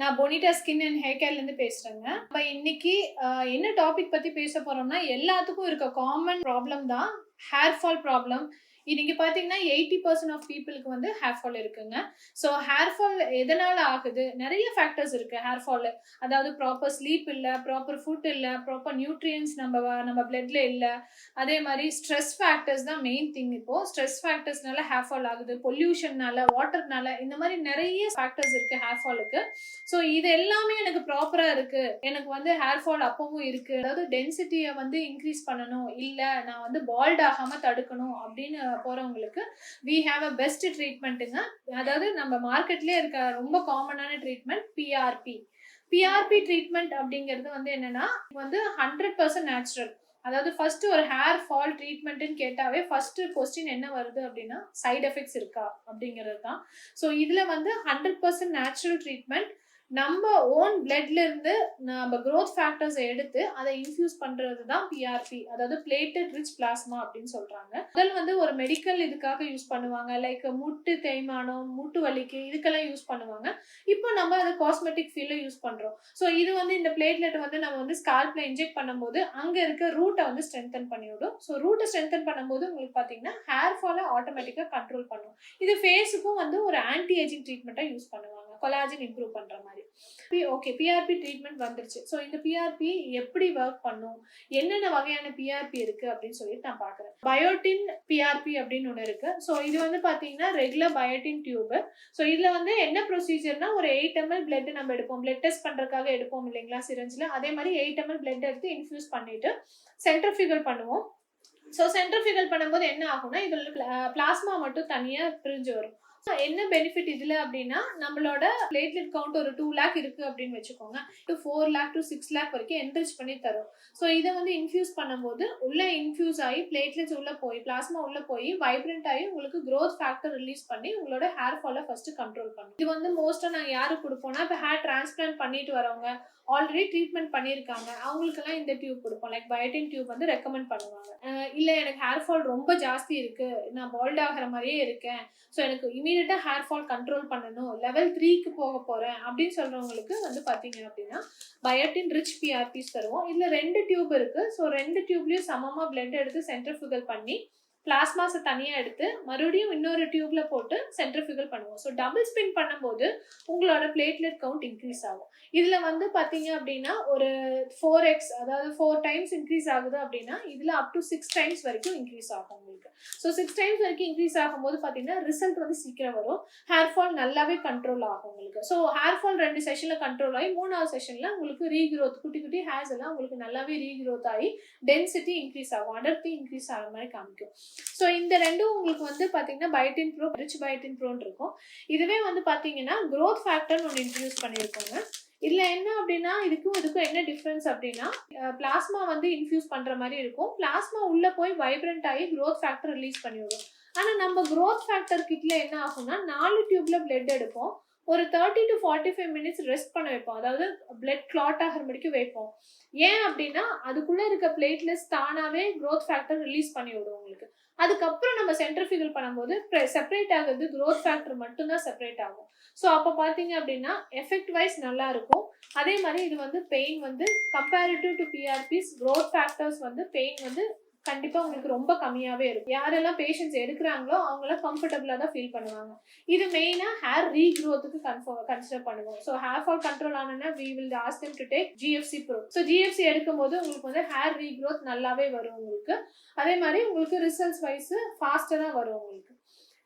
நான் Bonitaa skin and hair கேர்ல இருந்து பேசுறேங்க. நம்ம இன்னைக்கு என்ன டாபிக் பத்தி பேச போறோம்னா, எல்லாத்துக்கும் இருக்க காமன் ப்ராப்ளம் தான் ஹேர் ஃபால் ப்ராப்ளம். இன்னைக்கு பாத்தீங்கன்னா 80% ஆஃப் பீப்புளுக்கு வந்து ஹேர் ஃபால் இருக்குங்க. ஸோ ஹேர் ஃபால் எதனால ஆகுது? நிறைய ஃபேக்டர்ஸ் இருக்கு ஹேர் ஃபால். அதாவது ப்ராப்பர் ஸ்லீப் இல்ல, ப்ராப்பர் ஃபுட் இல்ல, ப்ராப்பர் நியூட்ரியன்ஸ் நம்ம பிளட்ல இல்ல. அதே மாதிரி ஸ்ட்ரெஸ் ஃபேக்டர்ஸ் தான் மெயின் திங். இப்போ ஸ்ட்ரெஸ் ஃபேக்டர்ஸ்னால ஹேர் ஃபால் ஆகுது, பொல்யூஷன்னால, வாட்டர்னால, இந்த மாதிரி நிறைய ஃபேக்டர்ஸ் இருக்கு ஹேர் ஃபாலுக்கு. ஸோ இது எல்லாமே எனக்கு ப்ராப்பரா இருக்கு, எனக்கு வந்து ஹேர் ஃபால் அப்பவும் இருக்கு, அதாவது டென்சிட்டியை வந்து இன்க்ரீஸ் பண்ணணும், இல்ல நான் வந்து பால்ட் ஆகாம தடுக்கணும் அப்படின்னு போறவங்களுக்கு we have a best ட்ரீட்மெண்ட்டுங்க. அதாவது நம்ம மார்க்கெட்லயே இருக்க ரொம்ப காமனான ட்ரீட்மெண்ட் பிஆர்பி ட்ரீட்மெண்ட் அப்படிங்கிறது வந்து என்னன்னா வந்து 100% நேச்சுரல். அதாவது ஃபர்ஸ்ட் ஒரு ஹேர் ஃபால் ட்ரீட்மெண்ட்னு கேட்டாவே ஃபர்ஸ்ட் கொஸ்டின் என்ன வருது அப்படின்னா சைடு எஃபெக்ட்ஸ் இருக்கா அப்படிங்கிறது தான். ஸோ இதுல வந்து 100% நேச்சுரல் ட்ரீட்மெண்ட். நம்ம ஓன் பிளட்ல இருந்து நம்ம growth ஃபேக்டர்ஸ் எடுத்து அதை இன்ஃபியூஸ் பண்றது தான் பிஆர்பி, அதாவது platelet-rich plasma அப்படின்னு சொல்றாங்க. முதல் வந்து ஒரு மெடிக்கல் இதுக்காக யூஸ் பண்ணுவாங்க, லைக் முட்டு தேய்மானம், மூட்டு வலிக்கு, இதுக்கெல்லாம் யூஸ் பண்ணுவாங்க. இப்போ நம்ம அதை காஸ்மெட்டிக் ஃபீல்ட்ல யூஸ் பண்றோம். ஸோ இது வந்து இந்த பிளேட்லெட் வந்து நம்ம வந்து ஸ்கால்ப்ல இன்ஜெக்ட் பண்ணும்போது அங்க இருக்க ரூட்டை வந்து ஸ்ட்ரென்தன் பண்ணிவிடும். ஸோ ரூட்டை ஸ்ட்ரென்தன் பண்ணும்போது உங்களுக்கு பாத்தீங்கன்னா ஹேர் ஃபாலை ஆட்டோமேட்டிக்கா கண்ட்ரோல் பண்ணும். இது ஃபேஸுக்கும் வந்து ஒரு ஆன்டி ஏஜிங் ட்ரீட்மெண்ட்டா யூஸ் பண்ணுவாங்க, கொலாஜன் இம்ப்ரூவ் பண்ற மாதிரி. ஓகே, பிஆர்பி ட்ரீட்மெண்ட் வந்துருச்சு. ஸோ இந்த பிஆர்பி எப்படி ஒர்க் பண்ணும், என்னென்ன வகையான பிஆர்பி இருக்கு அப்படின்னு சொல்லிட்டு நான் பாக்குறேன். பயோட்டின் பிஆர்பி அப்படின்னு ஒன்று இருக்கு. ஸோ இது வந்து பாத்தீங்கன்னா ரெகுலர் பயோட்டின் டியூப். ஸோ இதுல வந்து என்ன ப்ரொசீஜர்னா, ஒரு 8 ml பிளட் நம்ம எடுப்போம், பிளட் டெஸ்ட் பண்றதுக்காக எடுப்போம் இல்லைங்களா சிரஞ்சில். அதே மாதிரி 8 ml பிளட் எடுத்து இன்ஃபியூஸ் பண்ணிட்டு சென்ட்ரிஃபியூகல் பண்ணுவோம். ஸோ சென்ட்ரிஃபியூகல் பண்ணும்போது என்ன ஆகும்னா, இதுல பிளாஸ்மா மட்டும் தனியா பிரிஞ்சு வரும். என்ன பெனிஃபிட் இதுல அப்படின்னா, நம்மளோட பிளேட்லெட் கவுண்ட் ஒரு 2 lakh இருக்கு அப்படின்னு வச்சுக்கோங்க, 4 lakh to 6 lakh வரைக்கும் என்ரிச் பண்ணி தரும். ஸோ இதை வந்து இன்ஃபியூஸ் பண்ணும்போது உள்ள இன்ஃபியூஸ் ஆகி பிளேட்லெட்ஸ் உள்ள போய் பிளாஸ்மா உள்ள போய் வைப்ரண்ட் ஆகி உங்களுக்கு growth ஃபேக்டர் ரிலீஸ் பண்ணி உங்களோட ஹேர் ஃபாலை ஃபர்ஸ்ட் கண்ட்ரோல் பண்ணும். இது வந்து மோஸ்டா நாங்கள் யாருக்கு கொடுப்போம்னா, இப்போ ஹேர் டிரான்ஸ்பிளான்ட் பண்ணிட்டு வரவங்க, ஆல்ரெடி ட்ரீட்மெண்ட் பண்ணியிருக்காங்க, அவங்களுக்கெல்லாம் இந்த டியூப் கொடுப்போம். லைக் பயோட்டின் டியூப் வந்து ரெக்கமெண்ட் பண்ணுவாங்க. இல்லை எனக்கு ஹேர் ஃபால் ரொம்ப ஜாஸ்தி இருக்கு, நான் பால்ட் ஆகிற மாதிரியே இருக்கேன், ஸோ எனக்கு இமீடியட்டா ஹேர் ஃபால் கண்ட்ரோல் பண்ணணும், லெவல் 3க்கு போக போறேன் அப்படின்னு சொல்றவங்களுக்கு வந்து பாத்தீங்க அப்படின்னா பயோட்டின் ரிச் பிஆர்பிஸ் தருவோம். இதுல 2 டியூப் இருக்கு. ஸோ 2 டியூப்லயும் சமமா பிளட் எடுத்து சென்ட்ரிஃபியூகல் பண்ணி பிளாஸ்மாஸை தனியா எடுத்து மறுபடியும் இன்னொரு டியூப்ல போட்டு சென்ட்ரிஃபியூகல் பண்ணுவோம். ஸோ டபுள் ஸ்பின் பண்ணும்போது உங்களோட பிளேட்லெட் கவுண்ட் இன்க்ரீஸ் ஆகும். இதுல வந்து பாத்தீங்க அப்படின்னா ஒரு 4x, அதாவது 4 times இன்க்ரீஸ் ஆகுது அப்படின்னா இதுல அப் டு 6 times வரைக்கும் இன்க்ரீஸ் ஆகும் உங்களுக்கு. ஸோ 6 times வரைக்கும் இன்க்ரீஸ் ஆகும்போது பாத்தீங்கன்னா ரிசல்ட் வந்து சீக்கிரம் வரும், ஹேர் ஃபால் நல்லாவே கண்ட்ரோல் ஆகும் உங்களுக்கு. ஸோ ஹேர் ஃபால் 2 செஷன்ல கண்ட்ரோல் ஆகி 3வது செஷன்ல உங்களுக்கு ரீக்ரோத், குட்டி குட்டி ஹேர்ஸ் எல்லாம் உங்களுக்கு நல்லாவே ரீக்ரோத் ஆகி டென்சிட்டி இன்க்ரீஸ் ஆகும், அடர்த்தி இன்க்ரீஸ் ஆகிற மாதிரி காமிக்கும். ஸோ இந்த ரெண்டும் உங்களுக்கு வந்து பாத்தீங்கன்னா பயோட்டின் ப்ரோ, ரிச் பயோட்டின் ப்ரோன்னு இருக்கும். இதுவே வந்து பாத்தீங்கன்னா growth ஃபேக்டர்னு ஒன்று இன்ட்ரடியூஸ் பண்ணியிருக்கோங்க. இதுல என்ன அப்படின்னா, இதுக்கும் என்ன டிஃபரன்ஸ் அப்படின்னா, பிளாஸ்மா வந்து இன்ஃபியூஸ் பண்ற மாதிரி இருக்கும், பிளாஸ்மா உள்ள போய் வைப்ரண்ட் ஆகி growth ஃபேக்டர் ரிலீஸ் பண்ணிவிடும். ஆனா நம்ம growth ஃபேக்டர் கிட்ல என்ன ஆகும்னா, 4 டியூப்ல பிளட் எடுப்போம், ஒரு 30 to 45 minutes ரெஸ்ட் பண்ண வைப்போம், அதாவது பிளட் கிளாட் ஆகிற முடிக்கும் வைப்போம். ஏன் அப்படின்னா அதுக்குள்ள இருக்க பிளேட்லெட்ஸ் தானாவே growth ஃபேக்டர் ரிலீஸ் பண்ணி விடும் உங்களுக்கு. அதுக்கப்புறம் நம்ம சென்ட்ரிஃபியூகல் பண்ணும்போது செப்பரேட் ஆகுது, growth ஃபேக்டர் மட்டும்தான் செப்பரேட் ஆகும். ஸோ அப்போ பார்த்தீங்க அப்படின்னா எஃபெக்ட் வைஸ் நல்லா இருக்கும். அதே மாதிரி இது வந்து பெயின் வந்து கம்பேரிட்டிவ் டு பிஆர்பிஸ் growth ஃபேக்டர்ஸ் வந்து பெயின் வந்து கண்டிப்பா உங்களுக்கு ரொம்ப கம்மியாவே இருக்கும். யாரெல்லாம் பேஷன்ஸ் எடுக்கிறாங்களோ அவங்களாம் கம்ஃபர்டபுளா தான் ஃபீல் பண்ணுவாங்க. இது மெயினா ஹேர் ரீக்ரோத்துக்கு கன்சிடர் பண்ணுவோம். ஸோ ஹேர் ஃபால் கண்ட்ரோல் ஆனா we will ask them to take GFC Pro. So GFC எடுக்கும்போது உங்களுக்கு வந்து ஹேர் ரீக்ரோத் நல்லாவே வரும் உங்களுக்கு. அதே மாதிரி உங்களுக்கு ரிசல்ட்ஸ் வைஸ் ஃபாஸ்டரா வரும் உங்களுக்கு.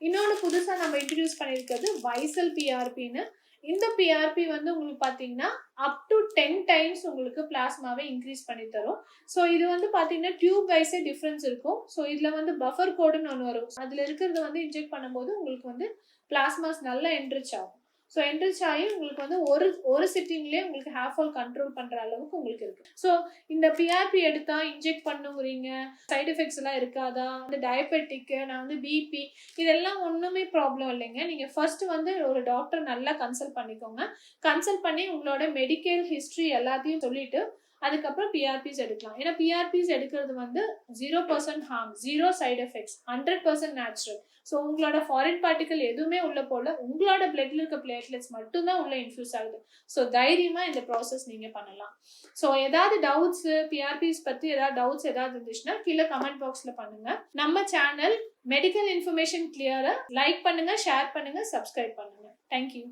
இன்னொன்று புதுசா நம்ம இன்ட்ரடியூஸ் பண்ணியிருக்கிறது வைசல் பிஆர்பின்னு. இந்த பிஆர்பி வந்து உங்களுக்கு பாத்தீங்கன்னா அப் டு 10 times உங்களுக்கு பிளாஸ்மாவை இன்க்ரீஸ் பண்ணி தரும். ஸோ இது வந்து பாத்தீங்கன்னா டியூப் வைஸே டிஃபரன்ஸ் இருக்கும். ஸோ இதுல வந்து பஃபர் கோடுன்னு ஒன்று வரும், அதுல இருக்கிறத வந்து இன்ஜெக்ட் பண்ணும்போது உங்களுக்கு வந்து பிளாஸ்மாஸ் நல்லா என்ரிச் ஆகும். ஸோ என்ரிச் ஆகி உங்களுக்கு வந்து ஒரு சிட்டிங்லேயே உங்களுக்கு ஹேர் ஃபால் கண்ட்ரோல் பண்ற அளவுக்கு உங்களுக்கு இருக்கு. ஸோ இந்த பிஆர்பி எடுத்தா இன்ஜெக்ட் பண்ணுங்கிறீங்க, சைடு எஃபெக்ட்ஸ் எல்லாம் இருக்காதா, இந்த டயபெட்டிக், நான் வந்து பிபி, இதெல்லாம் ஒண்ணுமே ப்ராப்ளம் இல்லைங்க. நீங்க ஃபர்ஸ்ட் வந்து ஒரு டாக்டர் நல்லா கன்சல்ட் பண்ணிக்கோங்க. கன்சல்ட் பண்ணி உங்களோட மெடிக்கல் ஹிஸ்டரி எல்லாத்தையும் சொல்லிட்டு அதுக்கப்புறம் பிஆர்பிஸ் எடுக்கலாம். ஏன்னா பிஆர்பிஸ் எடுக்கிறது வந்து 0% harm, 0 side effects, 100% natural. So உங்களோட ஃபாரின் பார்ட்டிகல் எதுவுமே உள்ள போல, உங்களோட பிளட்ல இருக்க பிளேட்லெட்ஸ் மட்டும்தான் உள்ள இன்ஃபியூஸ் ஆகுது. ஸோ தைரியமா இந்த ப்ராசஸ் நீங்க பண்ணலாம். ஸோ ஏதாவது டவுட்ஸ், பிஆர்பிஸ் பத்தி ஏதாவது டவுட்ஸ் ஏதாவது இருந்துச்சுன்னா கீழே கமெண்ட் பாக்ஸ்ல பண்ணுங்க. நம்ம சேனல் மெடிக்கல் இன்ஃபர்மேஷன் கிளியரா லைக் பண்ணுங்க, ஷேர் பண்ணுங்க, சப்ஸ்கிரைப் பண்ணுங்க. தேங்க்யூ.